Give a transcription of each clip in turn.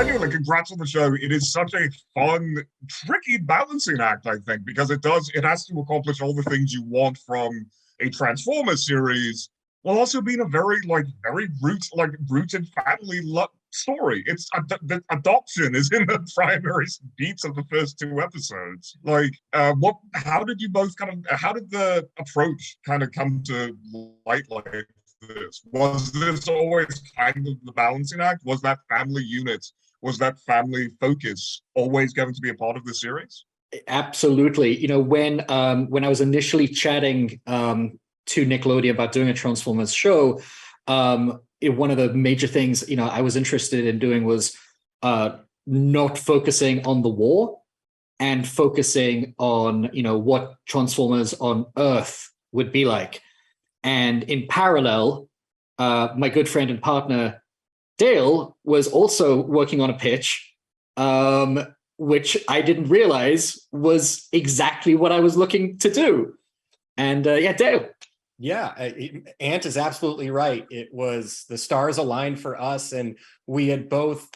genuinely, congrats on the show. It is such a fun, tricky balancing act, I think, because it has to accomplish all the things you want from a Transformers series, while also being a very rooted family story. The adoption is in the primary beats of the first two episodes. How did you both how did the approach kind of come to light like this? Was this always kind of the balancing act? Was that family unit, was that family focus always going to be a part of the series? Absolutely. You know, when I was initially chatting to Nickelodeon about doing a Transformers show, one of the major things, you know, I was interested in doing was not focusing on the war and focusing on, you know, what Transformers on Earth would be like. And in parallel, my good friend and partner, Dale, was also working on a pitch, which I didn't realize was exactly what I was looking to do. And yeah, Dale. Yeah, Ant is absolutely right. It was the stars aligned for us, and we had both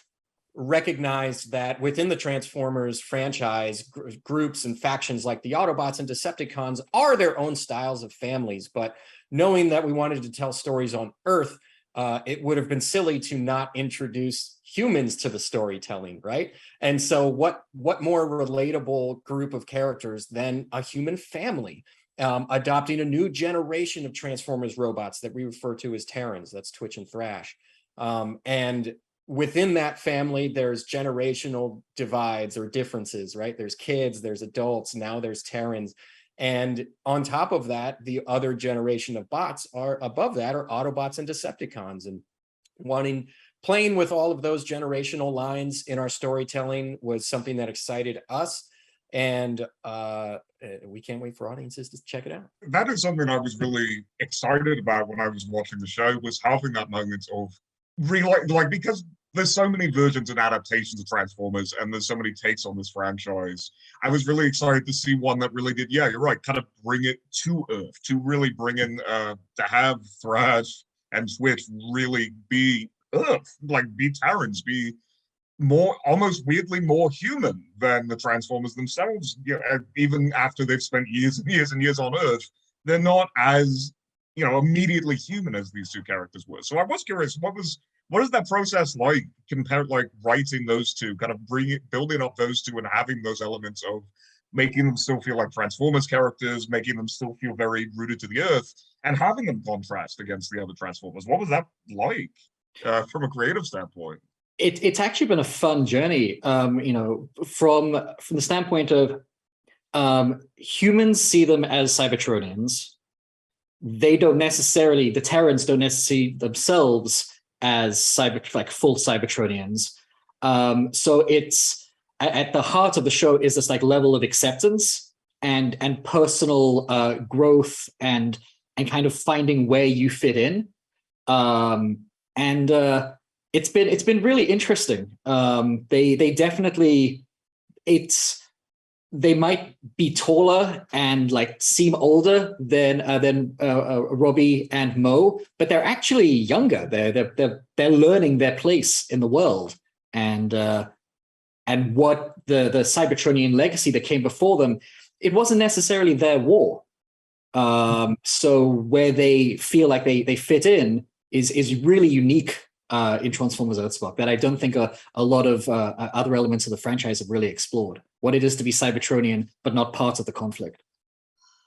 recognized that within the Transformers franchise, groups and factions like the Autobots and Decepticons are their own styles of families. But knowing that we wanted to tell stories on Earth, it would have been silly to not introduce humans to the storytelling, right? And so what more relatable group of characters than a human family? Adopting a new generation of Transformers robots that we refer to as Terrans. That's Twitch and Thrash. And within that family, there's generational divides or differences, right? There's kids, there's adults, now there's Terrans. And on top of that, the other generation of bots are above that are Autobots and Decepticons. And playing with all of those generational lines in our storytelling was something that excited us. And we can't wait for audiences to check it out. That is something I was really excited about when I was watching the show, was having that moment of because there's so many versions and adaptations of Transformers and there's so many takes on this franchise. I was really excited to see one that really did, yeah, you're right, kind of bring it to Earth, to really bring in, to have Thrash and Twitch really be Earth, be Terrans, be more, almost weirdly more human than the Transformers themselves. You know, even after they've spent years and years and years on Earth, they're not as, you know, immediately human as these two characters were. So I was curious, what is that process like, compared, writing those two, kind of building up those two and having those elements of making them still feel like Transformers characters, making them still feel very rooted to the Earth, and having them contrast against the other Transformers. What was that like from a creative standpoint? It's actually been a fun journey, you know, from the standpoint of humans see them as Cybertronians. They don't necessarily, the Terrans don't necessarily themselves as full Cybertronians. So it's at the heart of the show is this level of acceptance and personal growth and kind of finding where you fit in. It's been really interesting. They definitely, they might be taller and seem older than Robbie and Mo, but they're actually younger. They're learning their place in the world, and what the Cybertronian legacy that came before them, it wasn't necessarily their war. So where they feel like they fit in is really unique in Transformers EarthSpark that I don't think a lot of other elements of the franchise have really explored. What it is to be Cybertronian, but not part of the conflict.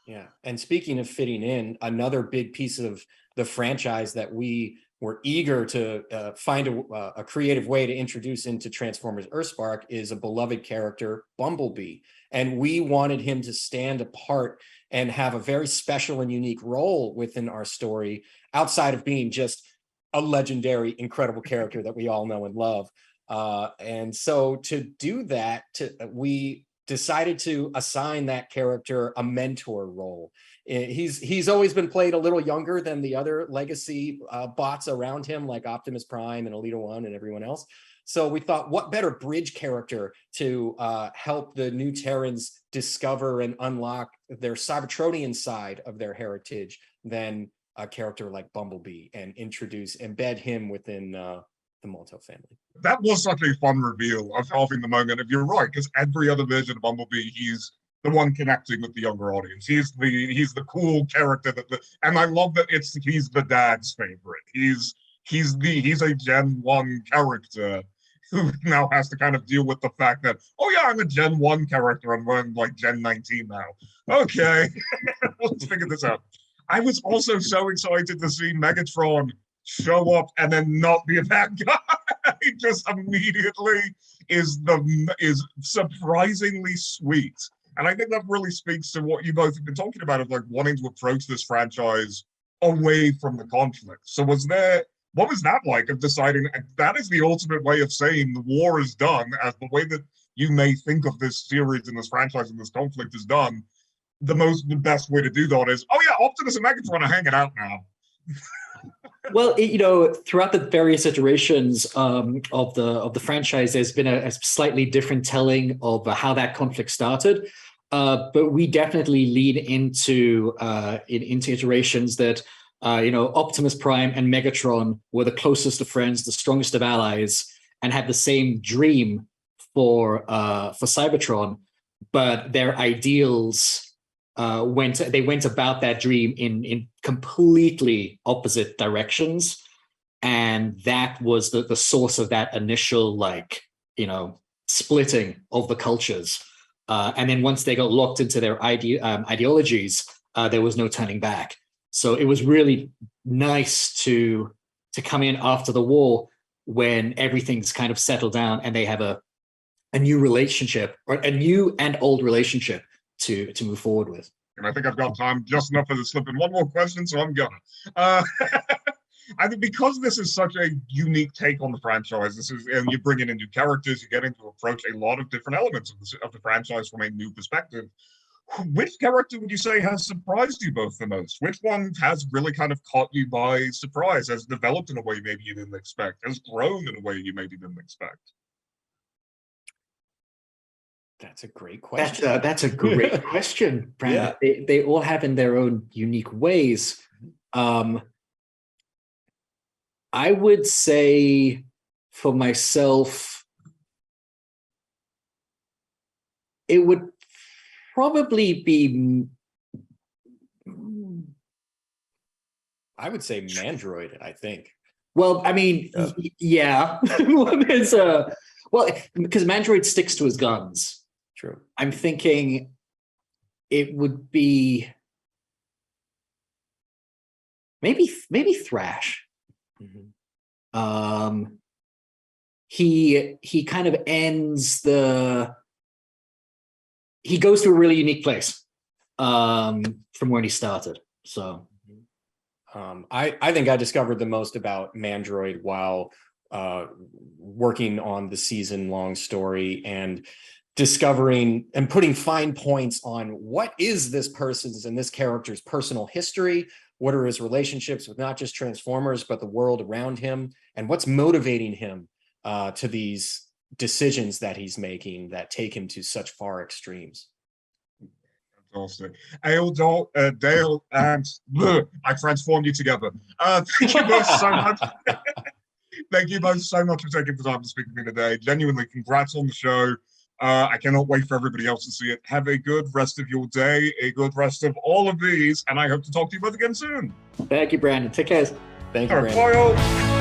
Yeah, and speaking of fitting in, another big piece of the franchise that we were eager to find a creative way to introduce into Transformers EarthSpark is a beloved character, Bumblebee. And we wanted him to stand apart and have a very special and unique role within our story, outside of being just a legendary, incredible character that we all know and love. And so to do that, we decided to assign that character a mentor role. He's always been played a little younger than the other legacy bots around him, like Optimus Prime and Elita One and everyone else. So we thought, what better bridge character to help the new Terrans discover and unlock their Cybertronian side of their heritage than a character like Bumblebee, and embed him within the the Molto family. That was such a fun reveal of halving the moment. If you're right, because every other version of Bumblebee, he's the one connecting with the younger audience. He's the cool character and I love that he's the dad's favorite. He's a Gen 1 character who now has to kind of deal with the fact that, oh yeah, I'm a Gen 1 character and we're in like Gen 19 now. Okay, let's figure this out. I was also so excited to see Megatron show up and then not be a bad guy. He just immediately is surprisingly sweet. And I think that really speaks to what you both have been talking about of like wanting to approach this franchise away from the conflict. So what was that like of deciding that is the ultimate way of saying the war is done, as the way that you may think of this series and this franchise and this conflict is done? The best way to do that is, oh yeah, Optimus and Megatron are hanging out now. Well, throughout the various iterations of the franchise, there's been a slightly different telling of how that conflict started. But we definitely lead into iterations that Optimus Prime and Megatron were the closest of friends, the strongest of allies, and had the same dream for Cybertron, but their ideals went about that dream in completely opposite directions, and that was the source of that initial splitting of the cultures. And then once they got locked into their ideologies, there was no turning back. So it was really nice to come in after the war when everything's kind of settled down and they have a new relationship, or a new and old relationship to move forward with. And I think I've got time just enough for the slip in one more question, so I'm gonna. I think because this is such a unique take on the franchise, and you're bringing in new characters, you're getting to approach a lot of different elements of the franchise from a new perspective. Which character would you say has surprised you both the most? Which one has really kind of caught you by surprise, has developed in a way maybe you didn't expect, has grown in a way you maybe didn't expect? That's a great question. That's a great question, Brandon. Yeah. They all have in their own unique ways. I would say for myself, it would probably be, I would say Mandroid, I think. Well, I mean, yeah. Because Mandroid sticks to his guns. True. I'm thinking it would be maybe Thrash. Mm-hmm. He kind of ends he goes to a really unique place from where he started. So I think I discovered the most about Mandroid while working on the season-long story and discovering and putting fine points on what is this person's and this character's personal history, what are his relationships with not just Transformers, but the world around him, and what's motivating him to these decisions that he's making that take him to such far extremes. Fantastic. Dale and I transformed you together. Thank you both so much. Thank you both so much for taking the time to speak to me today. Genuinely, congrats on the show. I cannot wait for everybody else to see it. Have a good rest of your day, a good rest of all of these, and I hope to talk to you both again soon. Thank you, Brandon. Take care. Thank you, Brandon. Bye all.